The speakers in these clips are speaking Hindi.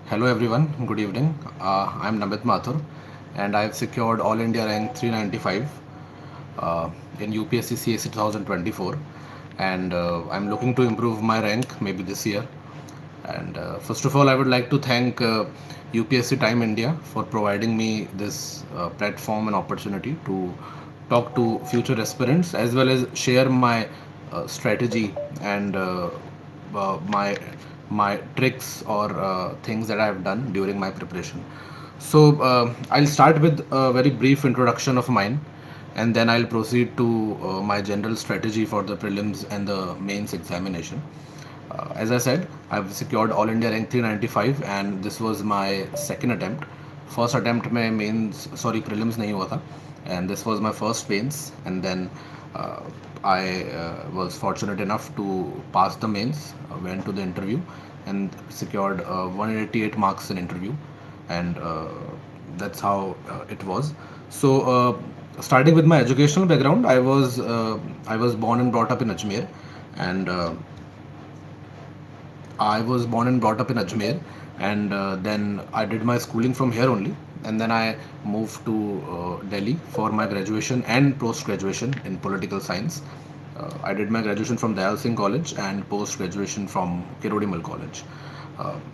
Hello everyone, good evening. I'm Namit Mathur and I've secured All India rank 395 in UPSC CSC 2024 and I'm looking to improve my rank maybe this year. And first of all, I would like to thank UPSC Time India for providing me this platform and opportunity to talk to future aspirants as well as share my strategy and my tricks or things that I have done during my preparation. So I'll start with a very brief introduction of mine, and then I'll proceed to my general strategy for the prelims and the mains examination. As I said, I've secured All India rank 395 and this was my second attempt. First attempt में mains prelims नहीं हुआ था, and this was my first mains, and then uh, I was fortunate enough to pass the mains, went to the interview and secured 188 marks in interview, and that's how it was. So starting with my educational background, I was born and brought up in Ajmer, and I was born and brought up in Ajmer, and then I did my schooling from here only, and then I moved to Delhi for my graduation and post graduation in political science. I did my graduation from Dayal Singh College and post graduation from Kirodimal College.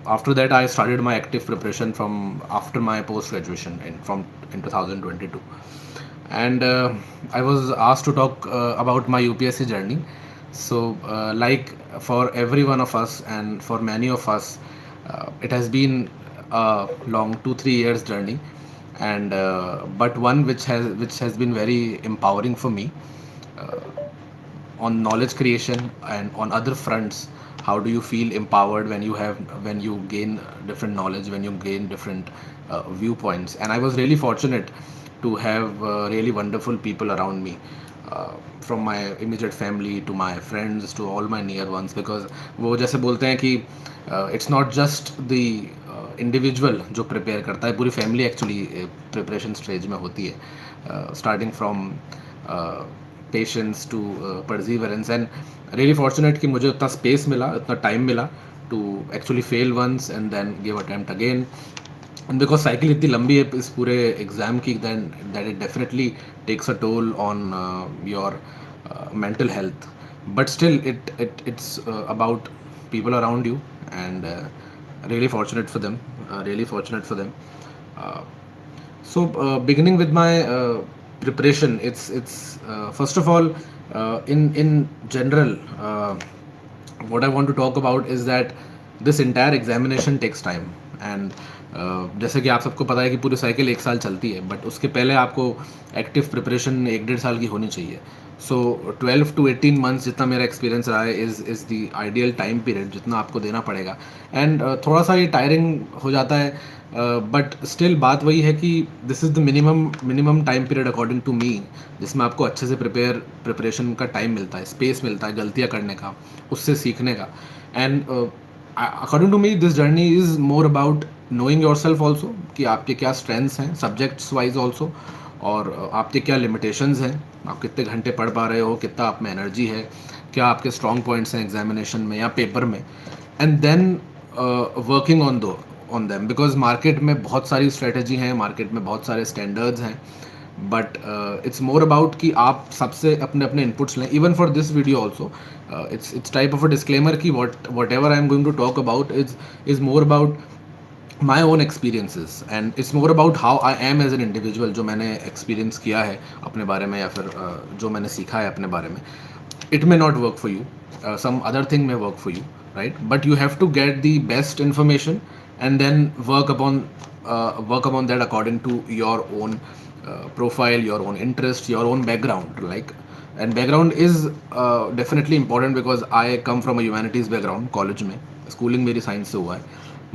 After that, I started my active preparation from after my post graduation in 2022, and I was asked to talk about my UPSC journey. So, like for every one of us and for many of us, it has been a long 2-3 years journey, and but one which has been very empowering for me on knowledge creation and on other fronts. How do you feel empowered when you gain different knowledge, when you gain different viewpoints? And I was really fortunate to have really wonderful people around me, from my immediate family to my friends to all my near ones, because वो जैसे बोलते हैं कि it's not just the individual जो prepare करता है, पूरी family actually preparation stage में होती है, starting from patience to perseverance, and really fortunate कि मुझे उतना स्पेस मिला, उतना टाइम मिला to actually fail once and then give attempt again. And because cycle इतनी लंबी है इस पूरे एग्जाम की, then that it definitely takes a toll on your mental health, but still it's about people around you, and really fortunate for them, really fortunate for them. uh, so beginning with my preparation, it's first of all, in general, what I want to talk about is that this entire examination takes time. And जैसे कि आप सबको पता है कि पूरी साइकिल 1 साल चलती है, बट उसके पहले आपको एक्टिव प्रिपरेशन 1-1.5 साल की होनी चाहिए. सो 12 to 18 months जितना मेरा एक्सपीरियंस रहा है is the ideal time period जितना आपको देना पड़ेगा. एंड थोड़ा सा ये टायरिंग हो जाता है, बट स्टिल बात वही है कि this is the minimum time period according to me, जिसमें आपको अच्छे से प्रिपरेशन का टाइम मिलता है, स्पेस मिलता है गलतियाँ करने का, उससे सीखने का. And according to me this journey is more about knowing yourself also, कि आपके क्या स्ट्रेंथ्स हैं सब्जेक्ट्स वाइज ऑल्सो, और आपके क्या लिमिटेशंस हैं, आप कितने घंटे पढ़ पा रहे हो, कितना आप में एनर्जी है, क्या आपके स्ट्रॉन्ग पॉइंट्स हैं एग्जामिनेशन में या पेपर में, and then working on them. Because market में बहुत सारी स्ट्रेटजी हैं, मार्केट में बहुत सारे स्टैंडर्ड्स हैं, बट इट्स मोर अबाउट कि आप सबसे अपने अपने इनपुट्स लें. Even for this video also it's type of a disclaimer कि whatever I am going to talk about is more about my own experiences, and it's more about how I am as an individual, जो मैंने एक्सपीरियंस किया है अपने बारे में, या फिर जो मैंने सीखा है अपने बारे में. It may not work for you, some other thing may work for you, right? But you have to get the best information and then work upon that according to your own profile, your own interest, your own background, like. And background is definitely important because I come from a humanities background. College में स्कूलिंग मेरी साइंस से हुआ है,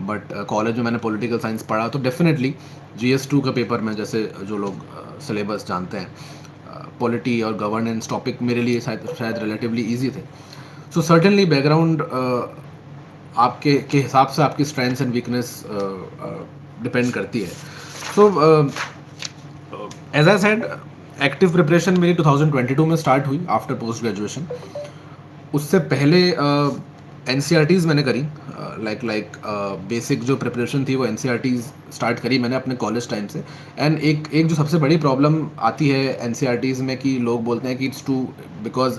बट कॉलेज में मैंने पॉलिटिकल साइंस पढ़ा, तो डेफिनेटली GS2 का पेपर में, जैसे जो लोग सिलेबस जानते हैं, पॉलिटी और गवर्नेंस टॉपिक मेरे लिए शायद रिलेटिवली ईजी थे. सो सर्टेनली बैकग्राउंड आपके के हिसाब से आपकी स्ट्रेंथ्स एंड वीकनेस डिपेंड करती है. So as I said, active preparation मेरी 2022 में स्टार्ट हुई आफ्टर पोस्ट ग्रेजुएशन. उससे पहले एनसीईआरटीज़ मैंने करी, लाइक बेसिक जो प्रिपरेशन थी वो एनसीईआरटीज़ स्टार्ट करी मैंने अपने कॉलेज टाइम से। एंड एक एक जो सबसे बड़ी प्रॉब्लम आती है एनसीईआरटीज़ में कि लोग बोलते हैं कि इट्स टू, बिकॉज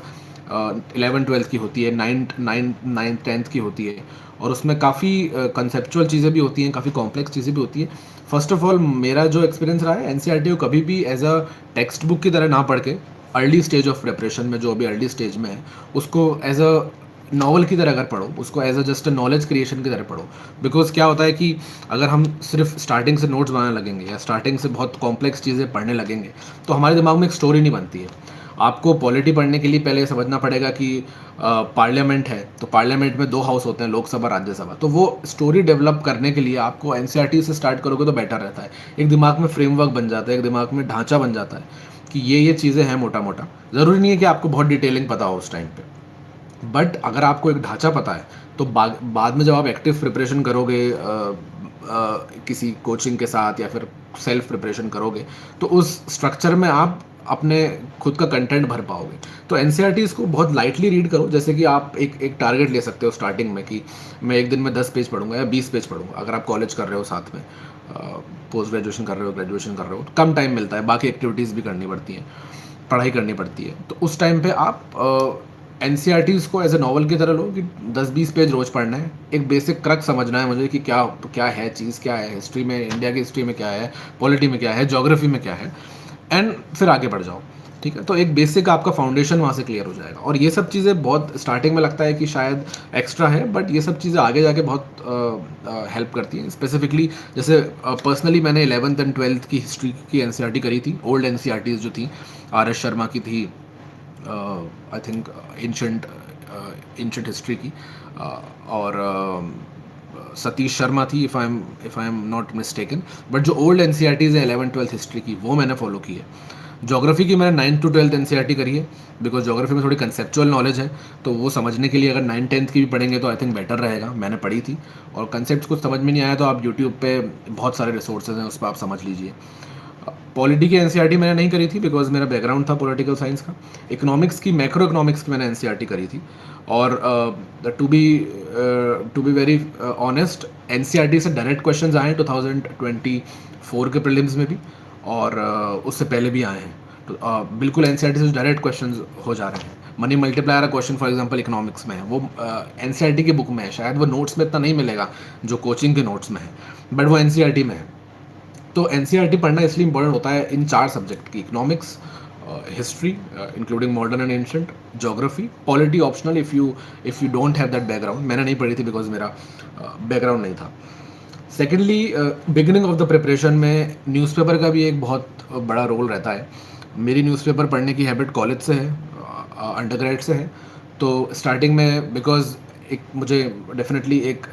11th-12th की होती है, नाइन्थ 10th की होती है, और उसमें काफ़ी कंसेप्चुअल चीज़ें भी होती हैं, काफ़ी कॉम्प्लेक्स चीज़ें भी होती हैं। फर्स्ट ऑफ ऑल मेरा जो एक्सपीरियंस रहा है, एनसीईआरटी को कभी भी एज अ टेक्स्ट बुक की तरह ना पढ़ के, अर्ली स्टेज ऑफ प्रिपरेशन में जो अभी अर्ली स्टेज में है, उसको एज अ नॉवल की तरह अगर पढ़ो, उसको as a just a knowledge creation की तरह पढ़ो। बिकॉज क्या होता है कि अगर हम सिर्फ स्टार्टिंग से नोट्स बनाने लगेंगे या स्टार्टिंग से बहुत कॉम्प्लेक्स चीज़ें पढ़ने लगेंगे, तो हमारे दिमाग में एक स्टोरी नहीं बनती है। आपको पॉलिटी पढ़ने के लिए पहले समझना पड़ेगा कि पार्लियामेंट है, तो पार्लियामेंट में 2 हाउस होते हैं, लोकसभा, राज्यसभा। तो वो स्टोरी डेवलप करने के लिए आपको एनसीईआरटी से स्टार्ट करोगे तो बेटर रहता है। एक दिमाग में फ्रेमवर्क बन जाता है, एक दिमाग में ढांचा बन जाता है कि ये चीज़ें हैं मोटा मोटा। ज़रूरी नहीं है कि आपको बहुत डिटेलिंग पता हो उस टाइम पे, बट अगर आपको एक ढांचा पता है तो बाद में जब आप एक्टिव प्रिपरेशन करोगे, किसी कोचिंग के साथ या फिर सेल्फ प्रिपरेशन करोगे, तो उस स्ट्रक्चर में आप अपने खुद का कंटेंट भर पाओगे। तो एनसीईआरटीज़ को बहुत लाइटली रीड करो, जैसे कि आप एक टारगेट ले सकते हो स्टार्टिंग में कि मैं एक दिन में 10 पेज पढ़ूंगा या 20 पेज पढ़ूंगा। अगर आप कॉलेज कर रहे हो, साथ में पोस्ट ग्रेजुएशन कर रहे हो, ग्रेजुएशन कर रहे हो, तो कम टाइम मिलता है, बाकी एक्टिविटीज़ भी करनी पड़ती हैं, पढ़ाई करनी पड़ती है। तो उस टाइम पे आप एनसीईआरटीज़ को एज ए नॉवल की तरह लो कि 10-20 पेज रोज पढ़ना है। एक बेसिक क्रक समझना है मुझे कि क्या क्या है चीज़, क्या है हिस्ट्री में, इंडिया की हिस्ट्री में क्या है, पॉलिटी में क्या है, ज्योग्राफी में क्या है, एंड फिर आगे बढ़ जाओ। ठीक है, तो एक बेसिक आपका फाउंडेशन वहाँ से क्लियर हो जाएगा। और ये सब चीज़ें बहुत स्टार्टिंग में लगता है कि शायद एक्स्ट्रा है, बट ये सब चीज़ें आगे जाके बहुत हेल्प करती हैं। स्पेसिफिकली जैसे पर्सनली मैंने 11th एंड 12th की हिस्ट्री की एनसीईआरटी करी थी। ओल्ड एनसीईआरटीज़ जो थी, आर एस शर्मा की थी, आई थिंक एंशंट हिस्ट्री की, और सतीश शर्मा थी, if I am not mistaken. But जो ओल्ड एनसीईआरटीज़ है 11th-12th हिस्ट्री की, वो मैंने फॉलो की है। ज्योग्राफी की मैंने 9th to 12th एनसीईआरटी करी है, बिकॉज ज्योग्राफी में थोड़ी कंसेप्चुअल नॉलेज है, तो वो समझने के लिए अगर 9th-10th की भी पढ़ेंगे तो आई थिंक बेटर रहेगा। मैंने पढ़ी थी, और कंसेप्ट कुछ समझ में नहीं आया तो आप यूट्यूब पे बहुत सारे रिसोर्सेज हैं, उस पर आप समझ लीजिए। पॉलिटी की एनसीईआरटी मैंने नहीं करी थी, बिकॉज मेरा बैकग्राउंड था पॉलिटिकल साइंस का। इकोनॉमिक्स की, मैक्रो इकोनॉमिक्स की मैंने एनसीईआरटी करी थी। और to be very honest, NCERT से डायरेक्ट क्वेश्चंस आए हैं 2024 के प्रीलिम्स में भी, और उससे पहले भी आए हैं। तो बिल्कुल एनसीईआरटी से डायरेक्ट क्वेश्चंस हो जा रहे हैं। मनी मल्टीप्लायर का क्वेश्चन फॉर एग्जांपल इकोनॉमिक्स में है, वो एनसीईआरटी की बुक में है। शायद वो नोट्स में इतना नहीं मिलेगा जो कोचिंग के नोट्स में है, बट वो एनसीईआरटी में है। तो एनसीईआरटी पढ़ना इसलिए इंपॉर्टेंट होता है इन 4 सब्जेक्ट की: economics, history including modern and ancient, geography, polity optional if you don't have that background. मैंने नहीं पढ़ी थी बिकॉज मेरा बैकग्राउंड नहीं था। Secondly, beginning of the preparation में न्यूज़पेपर का भी एक बहुत बड़ा रोल रहता है। मेरी न्यूज़पेपर पढ़ने की हैबिट कॉलेज से है, अंडरग्रेड से है। तो स्टार्टिंग में, बिकॉज एक मुझे डेफिनेटली एक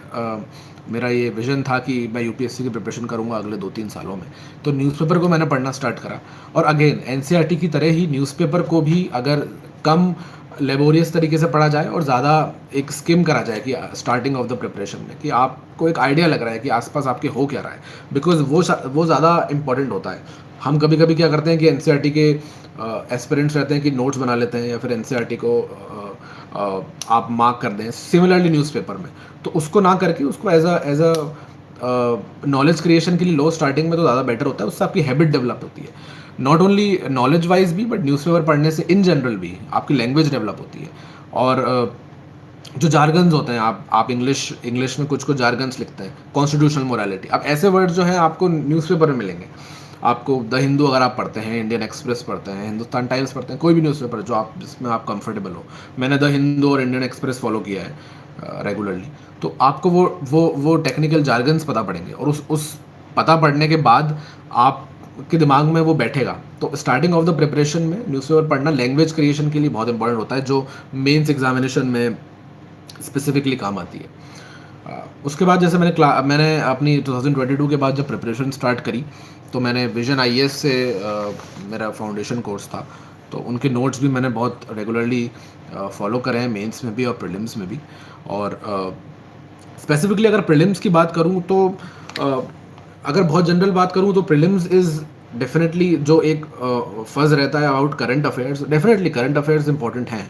मेरा ये विजन था कि मैं यूपीएससी की प्रिपरेशन करूंगा अगले 2-3 सालों में, तो न्यूज़पेपर को मैंने पढ़ना स्टार्ट करा। और अगेन एनसीईआरटी की तरह ही न्यूज़पेपर को भी अगर कम लेबोरियस तरीके से पढ़ा जाए और ज़्यादा एक स्किम करा जाए कि स्टार्टिंग ऑफ द प्रिपरेशन में, कि आपको एक आइडिया लग रहा है कि आसपास आपके हो क्या रहा है, बिकॉज वो ज़्यादा इंपॉर्टेंट होता है। हम कभी कभी क्या करते हैं कि एनसीईआरटी के एस्पिरेंट्स रहते हैं कि नोट्स बना लेते हैं, या फिर एनसीईआरटी को आप मार्क कर दें सिमिलरली न्यूज़पेपर में। तो उसको ना करके उसको एज अ नॉलेज क्रिएशन के लिए लो स्टार्टिंग में, तो ज़्यादा बेटर होता है। उससे आपकी हैबिट डेवलप होती है, नॉट ओनली नॉलेज वाइज भी, बट न्यूज़पेपर पढ़ने से इन जनरल भी आपकी लैंग्वेज डेवलप होती है। और जो जार्गन्स होते हैं, आप इंग्लिश में कुछ जार्गन्स लिखते हैं, कॉन्स्टिट्यूशनल मोरालिटी, अब ऐसे वर्ड जो हैं आपको न्यूज़पेपर में मिलेंगे। आपको द हिंदू अगर आप पढ़ते हैं, इंडियन एक्सप्रेस पढ़ते हैं, हिंदुस्तान टाइम्स पढ़ते हैं, कोई भी न्यूज़पेपर जो आप जिसमें आप कंफर्टेबल हो। मैंने द हिंदू और इंडियन एक्सप्रेस फॉलो किया है रेगुलरली। तो आपको वो टेक्निकल जार्गन्स पता पड़ेंगे, और उस पता पढ़ने के बाद आपके दिमाग में वो बैठेगा। तो स्टार्टिंग ऑफ द प्रिपरेशन में न्यूज़पेपर पढ़ना लैंग्वेज क्रिएशन के लिए बहुत इंपॉर्टेंट होता है, जो मेंस एग्जामिनेशन में स्पेसिफिकली काम आती है। उसके बाद जैसे मैंने अपनी 2022 के बाद जब प्रिपरेशन स्टार्ट करी, तो मैंने विजन आईएएस से मेरा फाउंडेशन कोर्स था, तो उनके नोट्स भी मैंने बहुत रेगुलरली फॉलो करे हैं, मेंस में भी और प्रीलिम्स में भी। और स्पेसिफिकली अगर प्रीलिम्स की बात करूं तो अगर बहुत जनरल बात करूं तो प्रीलिम्स इज़ डेफिनेटली जो एक फज रहता है about current affairs. Definitely current affairs important हैं,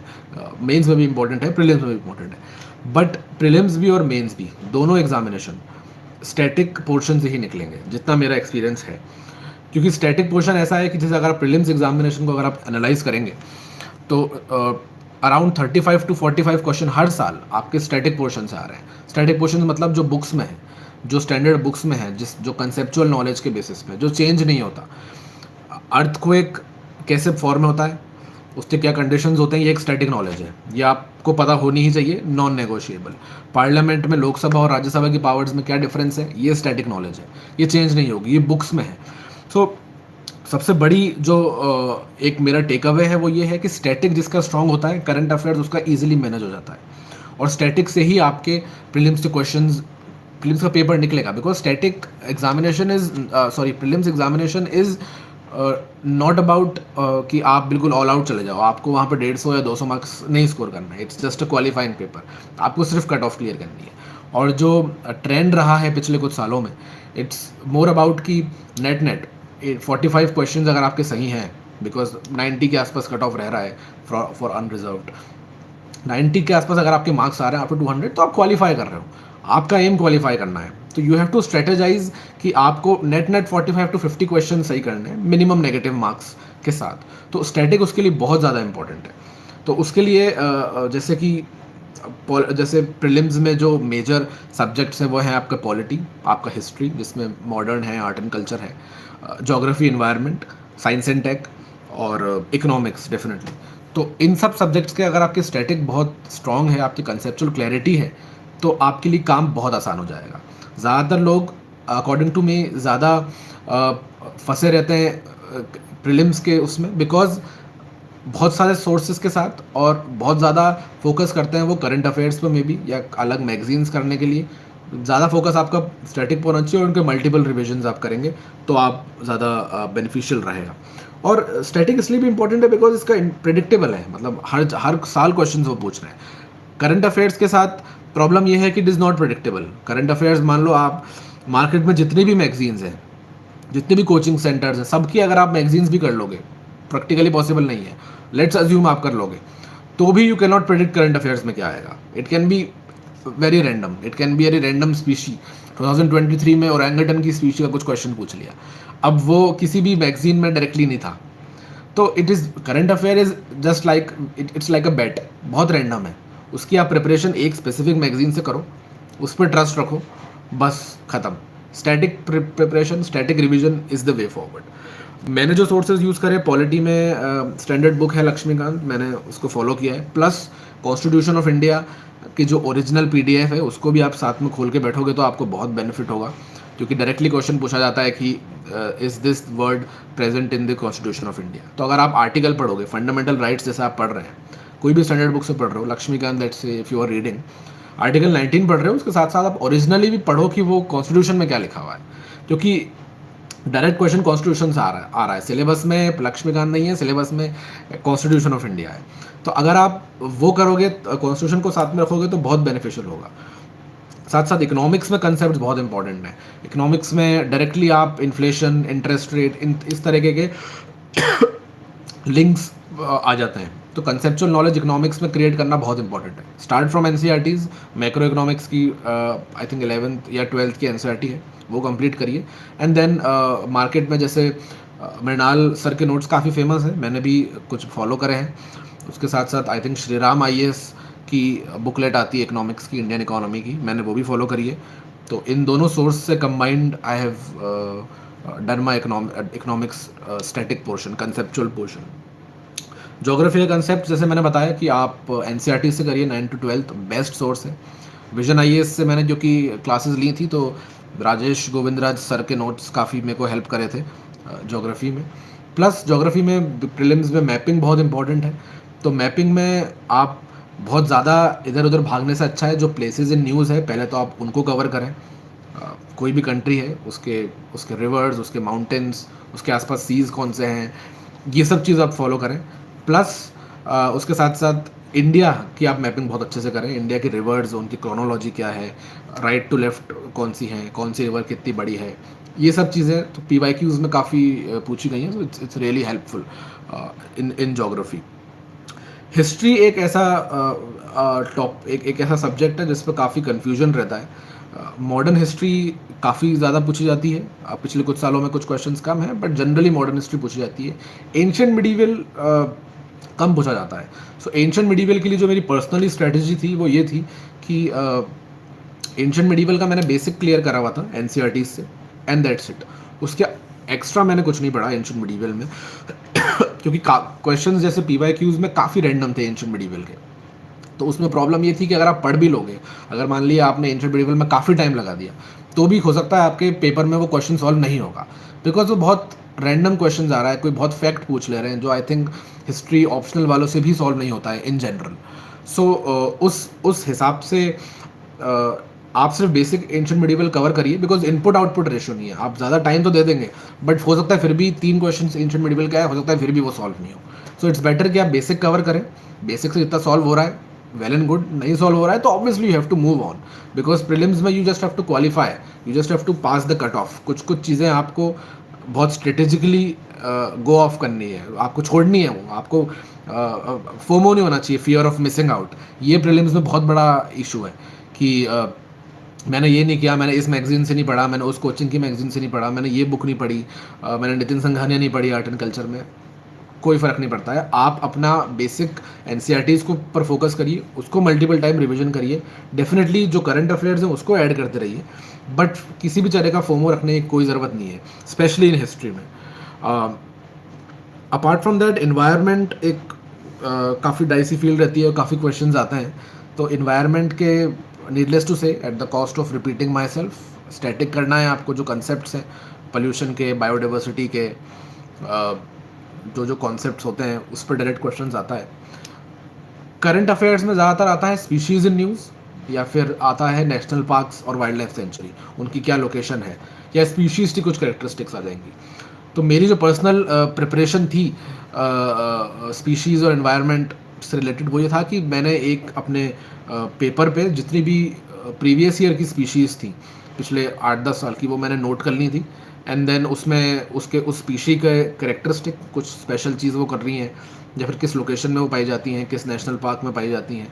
मेंस में भी इंपॉर्टेंट है, प्रीलिम्स में भी इंपॉर्टेंट है, बट प्रीलिम्स भी और मेंस भी दोनों एग्जामिनेशन स्टैटिक पोर्शन से ही निकलेंगे, जितना मेरा एक्सपीरियंस है। क्योंकि स्टैटिक पोर्शन ऐसा है कि जैसे अगर आप प्रीलिम्स एग्जामिनेशन को अगर आप एनालाइज करेंगे तो अराउंड 35 to 45 क्वेश्चन हर साल आपके स्टैटिक पोर्शन से आ रहे हैं। स्टैटिक पोर्शन मतलब जो बुक्स में है, जो स्टैंडर्ड बुक्स में है, जिस जो कंसेप्चुअल नॉलेज के बेसिस पे जो चेंज नहीं होता। अर्थक्वेक कैसे फॉर्म में होता है, उसके क्या कंडीशंस होते हैं, ये एक स्टैटिक नॉलेज है, ये आपको पता होनी ही चाहिए, नॉन नेगोशिएबल। पार्लियामेंट में लोकसभा और राज्यसभा की पावर्स में क्या डिफरेंस है, ये स्टैटिक नॉलेज है, ये चेंज नहीं होगी, ये बुक्स में है। सो सबसे बड़ी जो एक मेरा टेक अवे है वो ये है कि स्टैटिक जिसका स्ट्रांग होता है, करंट अफेयर्स उसका ईजिली मैनेज हो जाता है, और स्टैटिक से ही आपके प्रीलिम्स के क्वेश्चंस, प्रीलिम्स का पेपर निकलेगा। Because static examination is prelims examination is not about कि आप बिल्कुल ऑल आउट चले जाओ, आपको वहाँ पे 150 या 200 मार्क्स नहीं स्कोर करना है। It's just a qualifying paper, आपको सिर्फ कट ऑफ क्लियर करनी है। और जो ट्रेंड रहा है पिछले कुछ सालों में, इट्स मोर अबाउट कि नेट 45 क्वेश्चन अगर आपके सही हैं, बिकॉज 90 के आसपास कट ऑफ रह रहा है फॉर अनरिजर्व्ड, 90 के आसपास अगर आपके मार्क्स आ रहे हैं अप टू 200, तो आप क्वालिफाई कर रहे हो, आपका एम क्वालिफाई करना है। तो यू हैव टू स्ट्रेटेजाइज कि आपको नेट 45 to 50 क्वेश्चन सही करने हैं मिनिमम नेगेटिव मार्क्स के साथ। तो स्टैटिक उसके लिए बहुत ज़्यादा इंपॉर्टेंट है। तो उसके लिए जैसे कि जैसे प्रीलिम्स में जो मेजर सब्जेक्ट्स हैं वो हैं आपका पॉलिटी, आपका हिस्ट्री जिसमें मॉडर्न है, आर्ट एंड कल्चर है, geography, environment, science and tech, और इकोनॉमिक्स डेफिनेटली। तो इन सब सब्जेक्ट्स के अगर आपके स्टैटिक बहुत स्ट्रांग है, आपकी कंसेप्चुअल क्लैरिटी है, तो आपके लिए काम बहुत आसान हो जाएगा। ज़्यादातर लोग अकॉर्डिंग टू मी ज़्यादा फंसे रहते हैं प्रीलिम्स के उसमें, बिकॉज बहुत सारे सोर्सेज के साथ और बहुत ज़्यादा फोकस करते हैं वो करंट अफेयर्स पर, मे बी, या अलग मैगजीन्स करने के लिए ज़्यादा फोकस आपका स्टैटिक पर होना चाहिए, और उनके मल्टीपल रिविजन्स आप करेंगे तो आप ज़्यादा बेनिफिशियल रहेगा। और स्टैटिक इसलिए भी इंपॉर्टेंट है बिकॉज इसका प्रिडिक्टेबल है, मतलब हर साल क्वेश्चन वो पूछ रहे हैं। करंट अफेयर्स के साथ प्रॉब्लम ये है कि it is not predictable. Current affairs मान लो आप मार्केट में जितनी भी मैगजीन्स हैं, जितने भी कोचिंग सेंटर्स हैं, सबकी अगर आप मैगजीन्स भी कर लोगे, प्रैक्टिकली पॉसिबल नहीं है, लेट्स अज्यूम आप कर लोगे, तो भी you can not predict current affairs में क्या आएगा। It can be very random, it can be very random species. 2023 में ओरंगटन की स्पीशी का कुछ क्वेश्चन पूछ लिया, अब वो किसी भी मैगजीन में डायरेक्टली नहीं था। तो it is current affair is just like it's like a bet, बहुत रैंडम है। उसकी आप प्रिपरेशन एक स्पेसिफिक मैगजीन से करो, उस पर ट्रस्ट रखो, बस ख़त्म। Static preparation, static revision is the way forward. मैंने जो सोर्सेज यूज़ करे, पॉलिटी में स्टैंडर्ड बुक है लक्ष्मीकांत, मैंने उसको फॉलो किया है, प्लस कॉन्स्टिट्यूशन ऑफ इंडिया की जो ओरिजिनल PDF है उसको भी आप साथ में खोल के बैठोगे तो आपको बहुत बेनिफिट होगा, क्योंकि डायरेक्टली क्वेश्चन पूछा जाता है कि is this word present in the constitution of India. तो अगर आप आर्टिकल पढ़ोगे, फंडामेंटल राइट्स जैसे आप पढ़ रहे हैं, कोई भी स्टैंडर्ड बुक से पढ़ रहे हो, Laxmikanth, let's say if you are reading article 19 पढ़ रहे हो, उसके साथ साथ आप ओरिजिनली भी पढ़ो कि वो कॉन्स्टिट्यूशन में क्या लिखा हुआ है, क्योंकि डायरेक्ट क्वेश्चन कॉन्स्टिट्यूशन से आ रहा है सिलेबस में, लक्ष्मीकांत नहीं है सिलेबस में, कॉन्स्टिट्यूशन ऑफ इंडिया है। तो अगर आप वो करोगे, कॉन्स्टिट्यूशन को साथ में रखोगे, तो बहुत बेनिफिशियल होगा। साथ साथ इकोनॉमिक्स में कंसेप्ट बहुत इंपॉर्टेंट है। इकोनॉमिक्स में डायरेक्टली आप इन्फ्लेशन, इंटरेस्ट रेट, इस तरीके के लिंक्स आ जाते हैं। तो कंसेप्चुअल नॉलेज इकोनॉमिक्स में क्रिएट करना बहुत इंपॉर्टेंट है। Start from NCERTs, macro economics की आई थिंक 11th या 12th की NCERT है, वो कंप्लीट करिए। एंड देन मार्केट में जैसे मृणाल सर के नोट्स काफ़ी फेमस है, मैंने भी कुछ फॉलो करे हैं। उसके साथ साथ आई थिंक श्रीराम IAS की बुकलेट आती है इकोनॉमिक्स की, इंडियन इकोनॉमी की, मैंने वो भी फॉलो करी है। तो इन दोनों सोर्स से combined I have done my economics static portion, conceptual portion. Geography का कंसेप्ट जैसे मैंने बताया कि आप NCERT से करिए, 9 to 12th बेस्ट सोर्स है। विजन IAS से मैंने जो कि क्लासेस ली थी, तो राजेश गोविंदराज सर के नोट्स काफ़ी मेरे को हेल्प करे थे ज्योग्राफी में। प्लस ज्योग्राफी में प्रीलिम्स में मैपिंग बहुत इंपॉर्टेंट है, तो मैपिंग में आप बहुत ज़्यादा इधर उधर भागने से अच्छा है जो प्लेसेस इन न्यूज़ है, पहले तो आप उनको कवर करें। कोई भी कंट्री है, उसके रिवर्स, उसके माउंटेन्स, उसके आसपास सीज़ कौन से हैं, ये सब चीज़ आप फॉलो करें। प्लस उसके साथ साथ इंडिया की आप मैपिंग बहुत अच्छे से करें। इंडिया की रिवर्स, उनकी क्रोनोलॉजी क्या है, राइट टू लेफ्ट कौन सी हैं, कौन सी रिवर कितनी बड़ी है, ये सब चीज़ें तो PYQs में काफ़ी पूछी गई हैं। तो it's really helpful in geography. History एक ऐसा एक ऐसा सब्जेक्ट है जिस पर काफ़ी कन्फ्यूजन रहता है। मॉडर्न हिस्ट्री काफ़ी ज़्यादा पूछी जाती है। पिछले कुछ सालों में कुछ क्वेश्चंस कम हैं, बट जनरली मॉडर्न हिस्ट्री पूछी जाती है। एंशिएंट मिडीवल कम पूछा जाता है। सो एंशिएंट मिडीवल के लिए जो मेरी पर्सनली स्ट्रेटजी थी वो ये थी कि एंशिएंट मिडीवल का मैंने बेसिक क्लियर करा हुआ था एनसीईआरटी से, एंड दैट्स इट। उसके एक्स्ट्रा मैंने कुछ नहीं पढ़ा एंशिएंट मिडीवल में क्योंकि क्वेश्चंस जैसे पीवाईक्यूज में काफ़ी रैंडम थे एंशिएंट मिडीवल के। तो उसमें प्रॉब्लम ये थी कि अगर आप पढ़ भी लोगे, अगर मान लिया आपने एंशिएंट मिडीवल में काफ़ी टाइम लगा दिया, तो भी हो सकता है आपके पेपर में वो क्वेश्चन सॉल्व नहीं होगा, बिकॉज वो बहुत रैंडम क्वेश्चन आ रहा है, कोई बहुत फैक्ट पूछ ले रहे हैं जो आई थिंक हिस्ट्री ऑप्शनल वालों से भी सॉल्व नहीं होता है इन जनरल। सो उस हिसाब से आप सिर्फ बेसिक एंशिएंट मिडीवल कवर करिए, बिकॉज इनपुट आउटपुट रेशियो नहीं है। आप ज़्यादा टाइम तो दे देंगे, बट हो सकता है फिर भी 3 क्वेश्चन एंशिएंट मिडीवल का है, हो सकता है फिर भी वो सॉल्व नहीं हो। सो इट्स बेटर कि आप बेसिक कवर करें। बेसिक से जितना सॉल्व हो रहा है वेल एंड गुड, नहीं सॉल्व हो रहा है तो obviously you have to move on, because prelims में you just have to qualify, you just have to pass the cut off. कुछ चीज़ें आपको बहुत स्ट्रेटेजिकली गो ऑफ करनी है, आपको छोड़नी है, वो आपको फोमो नहीं होना चाहिए, फियर ऑफ मिसिंग आउट। ये प्रीलिम्स में बहुत बड़ा इशू है कि मैंने ये नहीं किया, मैंने इस मैगजीन से नहीं पढ़ा, मैंने उस कोचिंग की मैगजीन से नहीं पढ़ा, मैंने ये बुक नहीं पढ़ी, मैंने नितिन संघानिया नहीं पढ़ी आर्ट एंड कल्चर में। कोई फ़र्क नहीं पड़ता है। आप अपना बेसिक एनसीईआरटीज़ को पर फोकस करिए, उसको मल्टीपल टाइम रिवीजन करिए। डेफिनेटली जो करंट अफेयर्स हैं उसको ऐड करते रहिए, बट किसी भी तरह का फोमो रखने की कोई ज़रूरत नहीं है, स्पेशली इन हिस्ट्री में। अपार्ट फ्रॉम दैट एनवायरनमेंट एक काफ़ी डाइसी फील्ड रहती है और काफ़ी क्वेश्चंस आते हैं। तो एनवायरनमेंट के नीडलेस टू से at the cost of repeating my self, static करना है आपको। जो कंसेप्ट हैं पोल्यूशन के, बायोडाइवर्सिटी के, जो कॉन्सेप्ट्स होते हैं उस पर डायरेक्ट क्वेश्चंस आता है। करंट अफेयर्स में ज़्यादातर आता है स्पीशीज़ इन न्यूज़, या फिर आता है नेशनल पार्क्स और वाइल्ड लाइफ सेंचुरी, उनकी क्या लोकेशन है, या स्पीशीज़ की कुछ करेक्टरिस्टिक्स आ जाएंगी। तो मेरी जो पर्सनल प्रिपरेशन थी स्पीशीज़ और एनवायरनमेंट से रिलेटेड, वो ये था कि मैंने एक अपने पेपर पे जितनी भी प्रीवियस ईयर की स्पीशीज़ थी पिछले 8-10 साल की, वो मैंने नोट कर ली थी। एंड देन उसमें उसके उस स्पीशी के करेक्टरिस्टिक, कुछ स्पेशल चीज़ वो कर रही हैं, या फिर किस लोकेशन में वो पाई जाती हैं, किस नेशनल पार्क में पाई जाती हैं,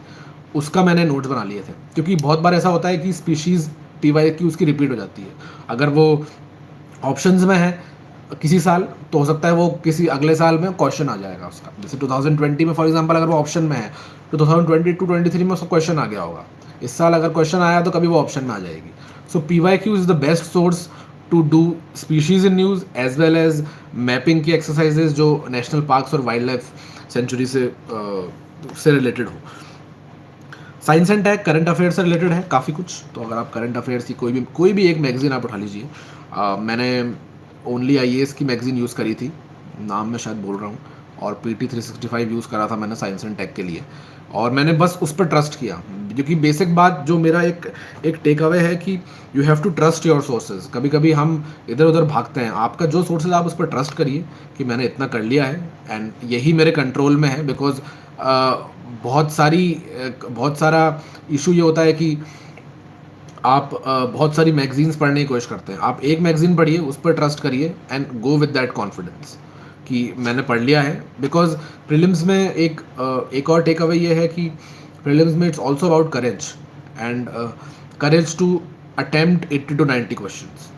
उसका मैंने नोट बना लिए थे। क्योंकि बहुत बार ऐसा होता है कि स्पीशीज़ पीवाईक्यू उसकी रिपीट हो जाती है। अगर वो ऑप्शंस में है किसी साल, तो हो सकता है वो किसी अगले साल में क्वेश्चन आ जाएगा उसका। जैसे 2020 में फॉर एग्जांपल अगर वो ऑप्शन में है, तो 2022-23 में उसका क्वेश्चन आ गया होगा। इस साल अगर क्वेश्चन आया तो कभी वो ऑप्शन में आ जाएगी। So PYQ is the best source to do species in news as well as mapping की एक्सरसाइजेज जो नेशनल पार्क्स और वाइल्ड लाइफ सेंचुरी से रिलेटेड हो। Science and tech current affair से रिलेटेड है काफ़ी कुछ। तो अगर आप करंट अफेयर्स की कोई भी एक मैगजीन आप उठा लीजिए। मैंने ओनली आईएएस की मैगजीन यूज़ करी थी, नाम मैं शायद बोल रहा हूँ, और पीटी 365 यूज़ करा था मैंने साइंस एंड टेक के लिए, और मैंने बस उस पर ट्रस्ट किया। क्योंकि बेसिक बात जो मेरा एक टेक अवे है कि you have to trust your sources. कभी कभी हम इधर उधर भागते हैं, आपका जो सोर्सेज आप उस पर ट्रस्ट करिए कि मैंने इतना कर लिया है एंड यही मेरे कंट्रोल में है। बिकॉज बहुत सारा इशू ये होता है कि आप बहुत सारी मैगजीन्स पढ़ने की कोशिश करते हैं। आप एक मैगजीन पढ़िए, उस पर ट्रस्ट करिए and go with that confidence कि मैंने पढ़ लिया है। बिकॉज प्रीलिम्स में एक और टेक अवे ये है कि प्रीलिम्स में it's also about courage, and courage to attempt 80 to 90 questions.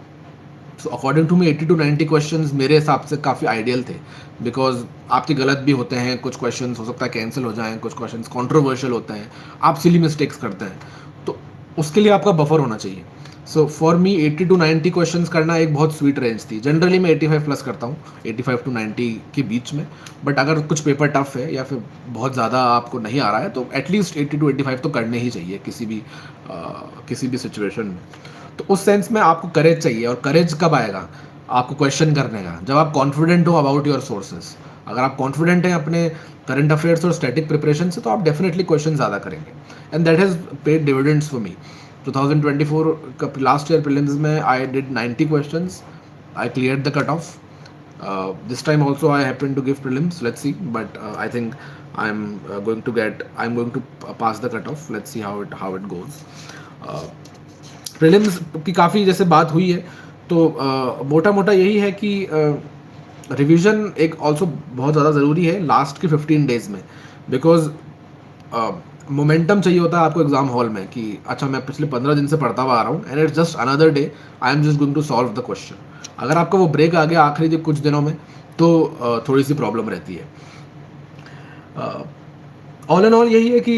So according to me 80 to 90 questions मेरे हिसाब से काफ़ी आइडियल थे। बिकॉज आपके गलत भी होते हैं, कुछ क्वेश्चंस हो सकता है कैंसिल हो जाएं, कुछ क्वेश्चंस कंट्रोवर्शियल होते हैं, आप सिली मिस्टेक्स करते हैं, तो उसके लिए आपका बफर होना चाहिए। So for me 80 to 90 questions करना एक बहुत स्वीट रेंज थी। जनरली मैं 85 प्लस करता हूँ, 85 to 90 के बीच में। बट अगर कुछ पेपर टफ है या फिर बहुत ज़्यादा आपको नहीं आ रहा है, तो एटलीस्ट 80 to 85 तो करने ही चाहिए किसी भी सिचुएशन में। तो उस सेंस में आपको करेज चाहिए। और करेज कब आएगा आपको क्वेश्चन करने का? जब आप कॉन्फिडेंट हो अबाउट योर सोर्सेज। अगर आप कॉन्फिडेंट हैं अपने करंट अफेयर्स और स्टैटिक प्रिपरेशन से, तो आप डेफिनेटली क्वेश्चन ज़्यादा करेंगे, and that has paid dividends for me. 2024 का लास्ट ईयर प्रीलिम्स में I did 90 questions, I cleared the cut off. This time also I happen to give prelims, let's see, but I think I am going to pass the cut off. Let's see how it goes. Prelims की काफ़ी जैसे बात हुई है, तो मोटा मोटा यही है कि रिवीजन एक ऑल्सो बहुत ज़्यादा ज़रूरी है लास्ट के 15 डेज़ में। बिकॉज मोमेंटम चाहिए होता है आपको एग्जाम हॉल में कि अच्छा मैं पिछले 15 दिन से पढ़ता हुआ आ रहा हूँ and it's just another day, I am just going to solve the question. अगर आपका वो ब्रेक आ गया आखिरी कुछ दिनों में तो थोड़ी सी प्रॉब्लम रहती है। ऑल एंड ऑल यही है कि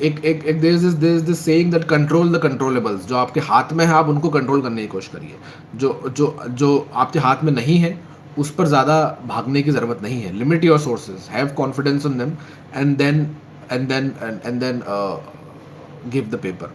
एक एक एक there is this saying that control the controllables. जो आपके हाथ में है आप उनको कंट्रोल करने की कोशिश करिए। जो जो जो आपके हाथ में नहीं है उस पर ज़्यादा भागने की ज़रूरत नहीं है। Limit your sources, have confidence in them, and then give the paper.